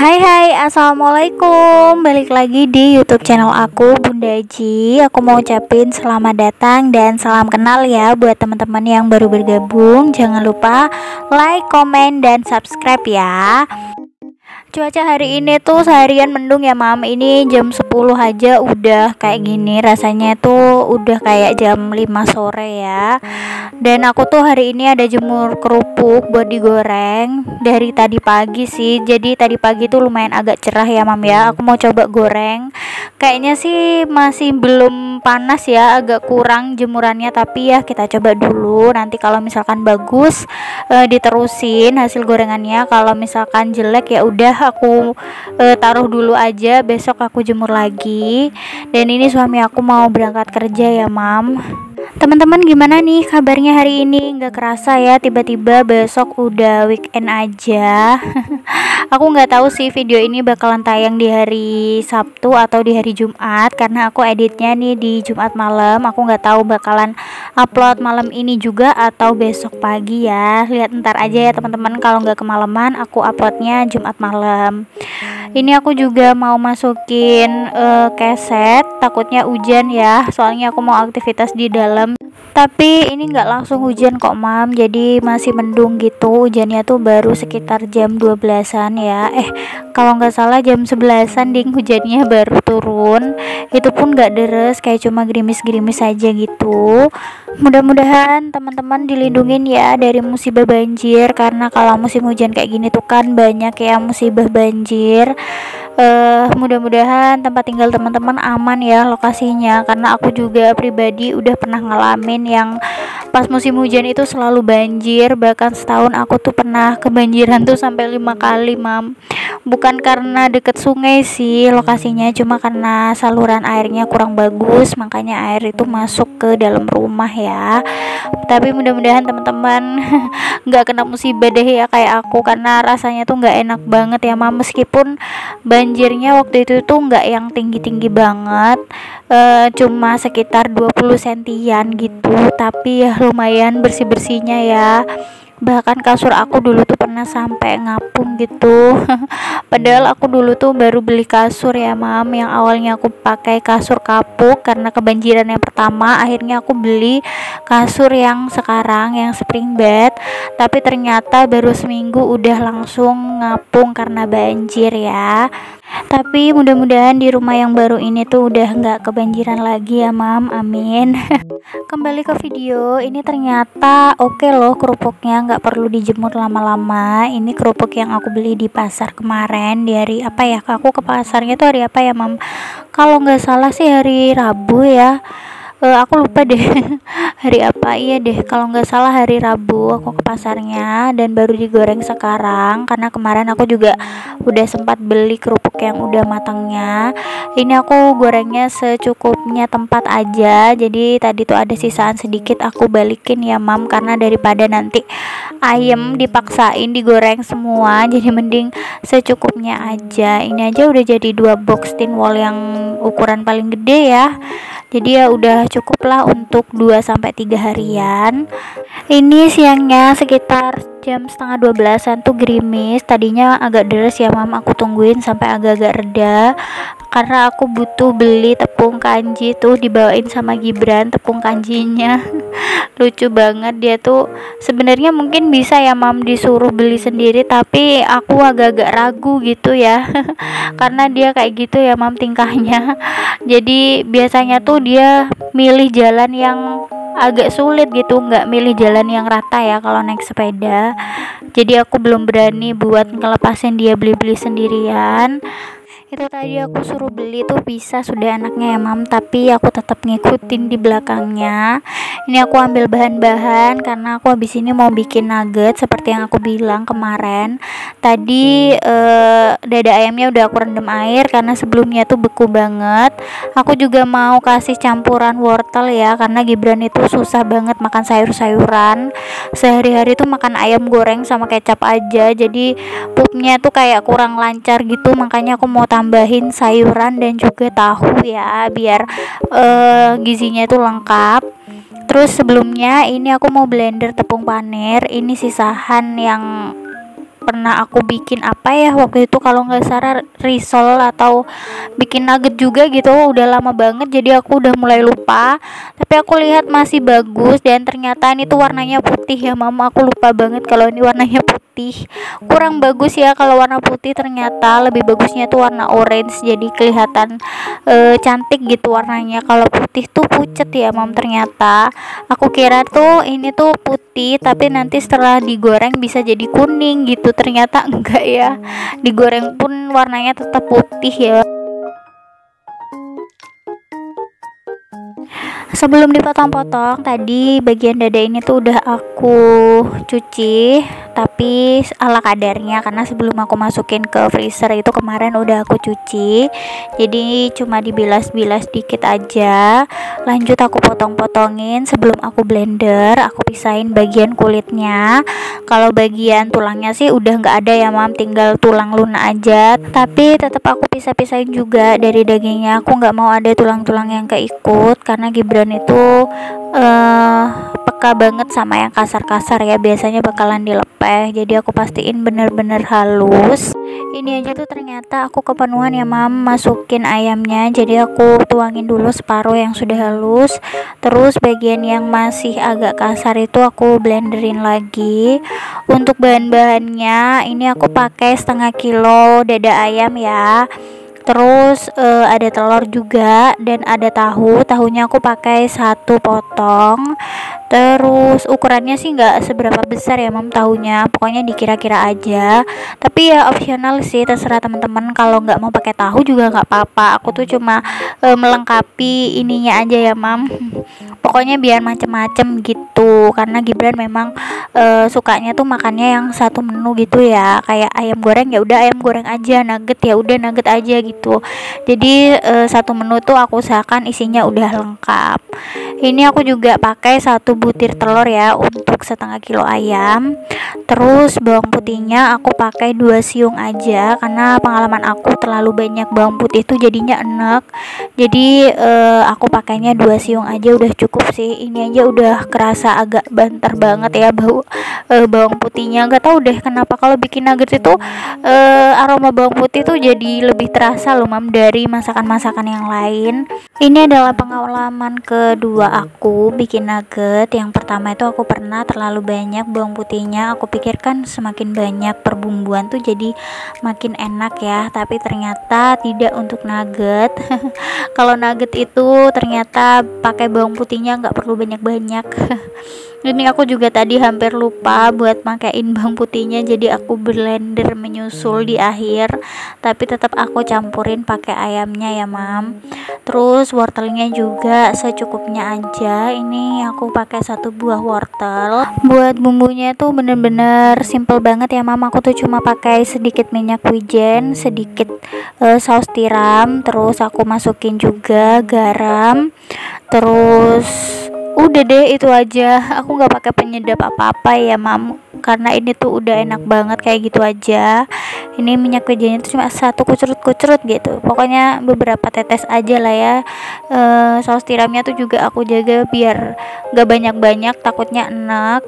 Hai, assalamualaikum. Balik lagi di YouTube channel aku, Bunda Ji. Aku mau ucapin selamat datang dan salam kenal ya buat teman-teman yang baru bergabung. Jangan lupa like, komen, dan subscribe ya. Cuaca hari ini tuh seharian mendung ya mam. Ini jam 10 aja udah kayak gini. Rasanya tuh udah kayak jam 5 sore ya. Dan aku tuh hari ini ada jemur kerupuk buat digoreng dari tadi pagi sih. Jadi tadi pagi tuh lumayan agak cerah ya mam ya. Aku mau coba goreng. Kayaknya sih masih belum panas ya, agak kurang jemurannya. Tapi ya kita coba dulu. Nanti kalau misalkan bagus diterusin hasil gorengannya. Kalau misalkan jelek ya udah aku taruh dulu aja, besok aku jemur lagi. Dan ini suami aku mau berangkat kerja ya mam. Teman-teman gimana nih kabarnya hari ini? Nggak kerasa ya tiba-tiba besok udah weekend aja. Aku nggak tahu sih video ini bakalan tayang di hari Sabtu atau di hari Jumat, karena aku editnya nih di Jumat malam. Aku nggak tahu bakalan upload malam ini juga atau besok pagi ya. Lihat ntar aja ya teman-teman, kalau nggak kemalaman aku uploadnya Jumat malam. Ini aku juga mau masukin keset, takutnya hujan ya, soalnya aku mau aktivitas di dalam. Tapi ini nggak langsung hujan kok mam, jadi masih mendung gitu. Hujannya tuh baru sekitar jam 12-an ya. Kalau nggak salah jam 11-an ding hujannya baru turun. Itu pun nggak deres, kayak cuma gerimis-gerimis aja gitu. Mudah-mudahan teman-teman dilindungin ya dari musibah banjir, karena kalau musim hujan kayak gini tuh kan banyak ya musibah banjir. Mudah-mudahan tempat tinggal teman-teman aman ya lokasinya, karena aku juga pribadi udah pernah ngalamin yang pas musim hujan itu selalu banjir. Bahkan setahun aku tuh pernah kebanjiran tuh sampai 5 kali mam. Bukan karena deket sungai sih lokasinya, cuma karena saluran airnya kurang bagus, makanya air itu masuk ke dalam rumah ya. Tapi mudah-mudahan teman-teman nggak kena musibah deh ya kayak aku, karena rasanya tuh nggak enak banget ya mam. Meskipun banjirnya waktu itu tuh nggak yang tinggi-tinggi banget, cuma sekitar 20 sentian gitu, tapi ya lumayan bersih-bersihnya ya. Bahkan kasur aku dulu tuh pernah sampai ngapung gitu. Padahal aku dulu tuh baru beli kasur ya mam, yang awalnya aku pakai kasur kapuk karena kebanjiran yang pertama. Akhirnya aku beli kasur yang sekarang, yang spring bed. Tapi ternyata baru seminggu udah langsung ngapung karena banjir ya. Tapi mudah-mudahan di rumah yang baru ini tuh udah nggak kebanjiran lagi ya mam, amin. Kembali ke video, ini ternyata oke loh kerupuknya, nggak perlu dijemur lama-lama. Ini kerupuk yang aku beli di pasar kemarin, di hari apa ya, aku ke pasarnya tuh hari apa ya mam, kalau nggak salah sih hari Rabu ya. Aku lupa deh hari apa, iya deh kalau nggak salah hari Rabu aku ke pasarnya, dan baru digoreng sekarang karena kemarin aku juga udah sempat beli kerupuk yang udah matangnya. Ini aku gorengnya secukupnya tempat aja, jadi tadi tuh ada sisaan sedikit aku balikin ya mam, karena daripada nanti ayam dipaksain digoreng semua, jadi mending secukupnya aja. Ini aja udah jadi 2 box tin wall yang ukuran paling gede ya. Jadi ya udah cukup lah untuk 2-3 harian. Ini siangnya sekitar jam setengah 12-an tuh gerimis. Tadinya agak deres ya mam, aku tungguin sampai agak-agak reda, karena aku butuh beli tepung kanji tuh, dibawain sama Gibran tepung kanjinya. Lucu banget dia tuh. Sebenarnya mungkin bisa ya mam disuruh beli sendiri, tapi aku agak-agak ragu gitu ya. Karena dia kayak gitu ya mam tingkahnya. Jadi biasanya tuh dia milih jalan yang agak sulit gitu, nggak milih jalan yang rata ya kalau naik sepeda. Jadi aku belum berani buat ngelepasin dia beli-beli sendirian. Itu tadi aku suruh beli tuh bisa sudah anaknya ya mam, tapi aku tetap ngikutin di belakangnya. Ini aku ambil bahan-bahan karena aku habis ini mau bikin nugget seperti yang aku bilang kemarin. Tadi dada ayamnya udah aku rendam air karena sebelumnya tuh beku banget. Aku juga mau kasih campuran wortel ya, karena Gibran itu susah banget makan sayur-sayuran. Sehari-hari tuh makan ayam goreng sama kecap aja, jadi pupnya tuh kayak kurang lancar gitu. Makanya aku mau tambahin sayuran dan juga tahu ya, biar gizinya itu lengkap. Terus sebelumnya ini aku mau blender tepung panir. Ini sisahan yang pernah aku bikin apa ya waktu itu, kalau nggak salah risol atau bikin nugget juga gitu, udah lama banget jadi aku udah mulai lupa. Tapi aku lihat masih bagus dan ternyata ini tuh warnanya putih ya mama, aku lupa banget kalau ini warnanya putih. Kurang bagus ya kalau warna putih, ternyata lebih bagusnya tuh warna orange, jadi kelihatan cantik gitu warnanya. Kalau putih tuh pucet ya mam, ternyata aku kira tuh ini tuh putih tapi nanti setelah digoreng bisa jadi kuning gitu, ternyata enggak ya, digoreng pun warnanya tetap putih ya. Sebelum dipotong-potong tadi bagian dada ini tuh udah aku cuci, tapi ala kadarnya karena sebelum aku masukin ke freezer itu kemarin udah aku cuci, jadi cuma dibilas-bilas dikit aja. Lanjut aku potong-potongin, sebelum aku blender aku pisahin bagian kulitnya. Kalau bagian tulangnya sih udah nggak ada ya mam, tinggal tulang lunak aja, tapi tetap aku pisah-pisahin juga dari dagingnya. Aku nggak mau ada tulang-tulang yang keikut karena Gibran itu peka banget sama yang kasar-kasar ya, biasanya bakalan dilepeh, jadi aku pastiin bener-bener halus. Ini aja tuh ternyata aku kepenuhan ya mam masukin ayamnya, jadi aku tuangin dulu separuh yang sudah halus, terus bagian yang masih agak kasar itu aku blenderin lagi. Untuk bahan-bahannya ini aku pakai setengah kilo dada ayam ya, terus ada telur juga dan ada tahunya aku pakai 1 potong. Terus ukurannya sih nggak seberapa besar ya mam tahunya, pokoknya dikira-kira aja, tapi ya opsional sih, terserah teman-teman. Kalau nggak mau pakai tahu juga nggak apa-apa, aku tuh cuma melengkapi ininya aja ya mam, pokoknya biar macem-macem gitu, karena Gibran memang sukanya tuh makannya yang satu menu gitu ya, kayak ayam goreng ya udah ayam goreng aja, nugget ya udah nugget aja gitu. Jadi satu menu tuh aku usahakan isinya udah lengkap. Ini aku juga pakai 1 butir telur ya untuk setengah kilo ayam. Terus bawang putihnya aku pakai 2 siung aja, karena pengalaman aku terlalu banyak bawang putih itu jadinya enek, jadi aku pakainya 2 siung aja udah cukup sih. Ini aja udah kerasa agak banter banget ya bau bawang putihnya. Nggak tahu deh kenapa kalau bikin nuggets itu aroma bawang putih tuh jadi lebih terasa loh mam dari masakan-masakan yang lain. Ini adalah pengalaman kedua aku bikin nugget. Yang pertama itu aku pernah terlalu banyak bawang putihnya, aku pikirkan semakin banyak perbumbuan tuh jadi makin enak ya, tapi ternyata tidak untuk nugget. Kalau nugget itu ternyata pakai bawang putihnya nggak perlu banyak-banyak. Ini aku juga tadi hampir lupa buat makain bawang putihnya, jadi aku blender menyusul di akhir, tapi tetap aku campurin pakai ayamnya ya mam. Terus wortelnya juga secukupnya aja, ini aku pakai 1 buah wortel. Buat bumbunya tuh bener-bener simple banget ya mam, aku tuh cuma pakai sedikit minyak wijen, sedikit saus tiram, terus aku masukin juga garam, terus udah deh itu aja. Aku nggak pakai penyedap apa-apa ya mam, karena ini tuh udah enak banget kayak gitu aja. Ini minyak wijennya tuh cuma 1 kucurut-kucurut gitu, pokoknya beberapa tetes aja lah ya. Saus tiramnya tuh juga aku jaga biar nggak banyak-banyak, takutnya enak.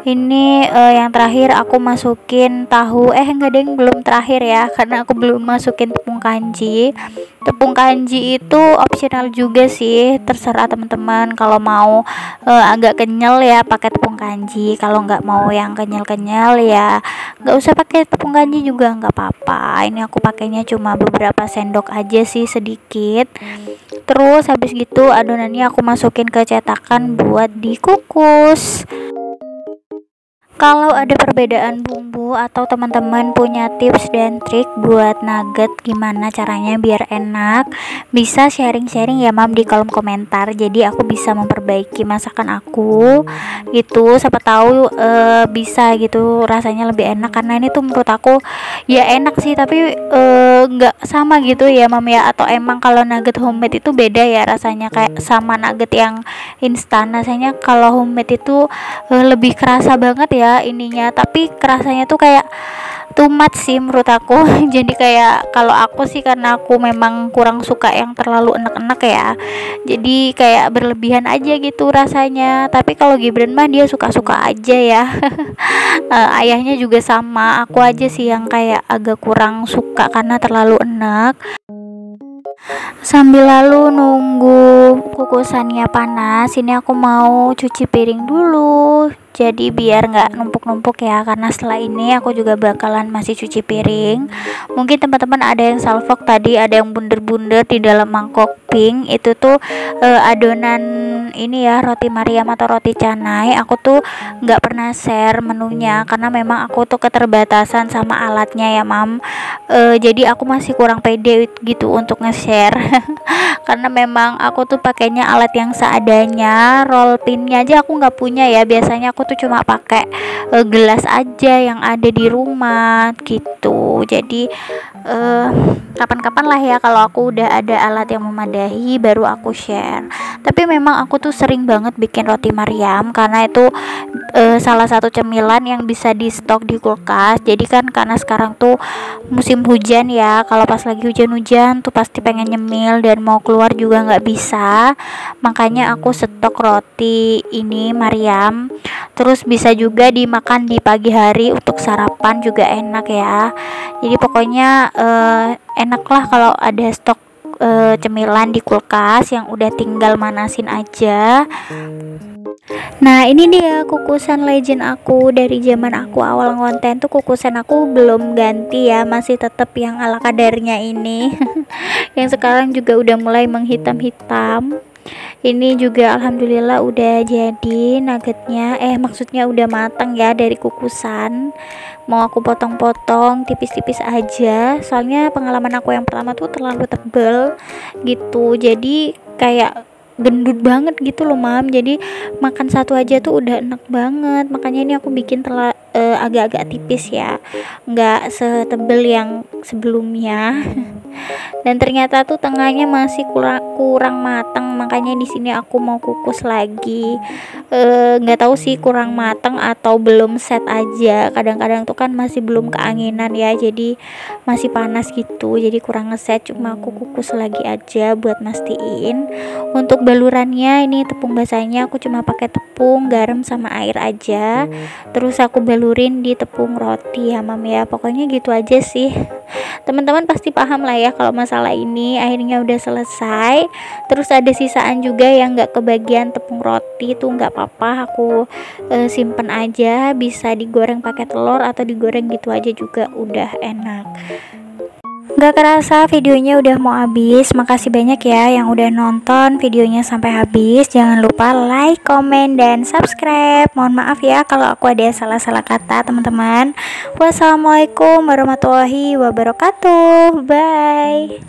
Ini yang terakhir aku masukin tahu, enggak deh belum terakhir ya, karena aku belum masukin tepung kanji. Tepung kanji itu opsional juga sih, terserah teman-teman. Kalau mau agak kenyal ya pakai tepung kanji, kalau nggak mau yang kenyal-kenyal ya nggak usah pakai tepung kanji juga nggak apa-apa. Ini aku pakainya cuma beberapa sendok aja sih, sedikit. Terus habis gitu adonannya aku masukin ke cetakan buat dikukus. Kalau ada perbedaan bumbu atau teman-teman punya tips dan trik buat nugget gimana caranya biar enak, bisa sharing-sharing ya mam di kolom komentar, jadi aku bisa memperbaiki masakan aku gitu. Siapa tahu bisa gitu rasanya lebih enak, karena ini tuh menurut aku ya enak sih, tapi nggak sama gitu ya mam ya. Atau emang kalau nugget homemade itu beda ya rasanya kayak sama nugget yang instan. Rasanya kalau homemade itu lebih kerasa banget ya ininya, tapi kerasanya tuh kayak too much sih menurut aku. Jadi kayak kalau aku sih, karena aku memang kurang suka yang terlalu enak-enak ya, jadi kayak berlebihan aja gitu rasanya. Tapi kalau Gibran mah dia suka-suka aja ya. Ayahnya juga sama, aku aja sih yang kayak agak kurang suka karena terlalu enak. Sambil lalu nunggu kukusannya panas, ini aku mau cuci piring dulu, jadi biar nggak numpuk-numpuk ya, karena setelah ini aku juga bakalan masih cuci piring. Mungkin teman-teman ada yang salfok tadi, ada yang bunder-bunder di dalam mangkok pink, itu tuh adonan ini ya, roti Mariam atau roti canai. Aku tuh nggak pernah share menunya karena memang aku tuh keterbatasan sama alatnya ya mam. Jadi aku masih kurang pede gitu untuk nge-share. Karena memang aku tuh pakainya alat yang seadanya, roll pinnya aja aku nggak punya ya. Biasanya aku tuh cuma pakai gelas aja yang ada di rumah gitu. Jadi kapan-kapan lah ya kalau aku udah ada alat yang memadai baru aku share. Tapi memang aku tuh sering banget bikin roti Mariam karena itu salah satu cemilan yang bisa di stok di kulkas. Jadi kan karena sekarang tuh musim hujan ya, kalau pas lagi hujan-hujan tuh pasti pengen nyemil dan mau keluar juga nggak bisa, makanya aku stok roti ini Mariam. Terus bisa juga dimakan di pagi hari untuk sarapan juga enak ya. Jadi pokoknya enak lah kalau ada stok cemilan di kulkas yang udah tinggal manasin aja. Nah ini dia kukusan legend aku dari zaman aku awal ngonten tuh. Kukusan aku belum ganti ya, masih tetap yang ala kadarnya ini. Yang sekarang juga udah mulai menghitam-hitam. Ini juga alhamdulillah udah jadi nuggetnya, maksudnya udah matang ya dari kukusan. Mau aku potong-potong tipis-tipis aja, soalnya pengalaman aku yang pertama tuh terlalu tebel gitu, jadi kayak gendut banget gitu loh mam. Jadi makan satu aja tuh udah enak banget, makanya ini aku bikin agak-agak tipis ya, nggak setebel yang sebelumnya. Dan ternyata tuh tengahnya masih kurang matang, makanya di sini aku mau kukus lagi. Nggak tahu sih kurang matang atau belum set aja, kadang-kadang tuh kan masih belum keanginan ya, jadi masih panas gitu, jadi kurang ngeset. Cuma aku kukus lagi aja buat mastiin. Untuk balurannya ini tepung basahnya aku cuma pakai tepung, garam sama air aja, terus aku balurin di tepung roti ya mam ya. Pokoknya gitu aja sih, teman-teman pasti paham lah ya kalau masalah ini. Akhirnya udah selesai. Terus ada sisaan juga yang nggak kebagian tepung roti tuh nggak apa-apa, aku simpen aja, bisa digoreng pakai telur atau digoreng gitu aja juga udah enak. Gak kerasa videonya udah mau habis. Makasih banyak ya yang udah nonton videonya sampai habis. Jangan lupa like, komen, dan subscribe. Mohon maaf ya kalau aku ada salah-salah kata teman-teman. Wassalamualaikum warahmatullahi wabarakatuh. Bye.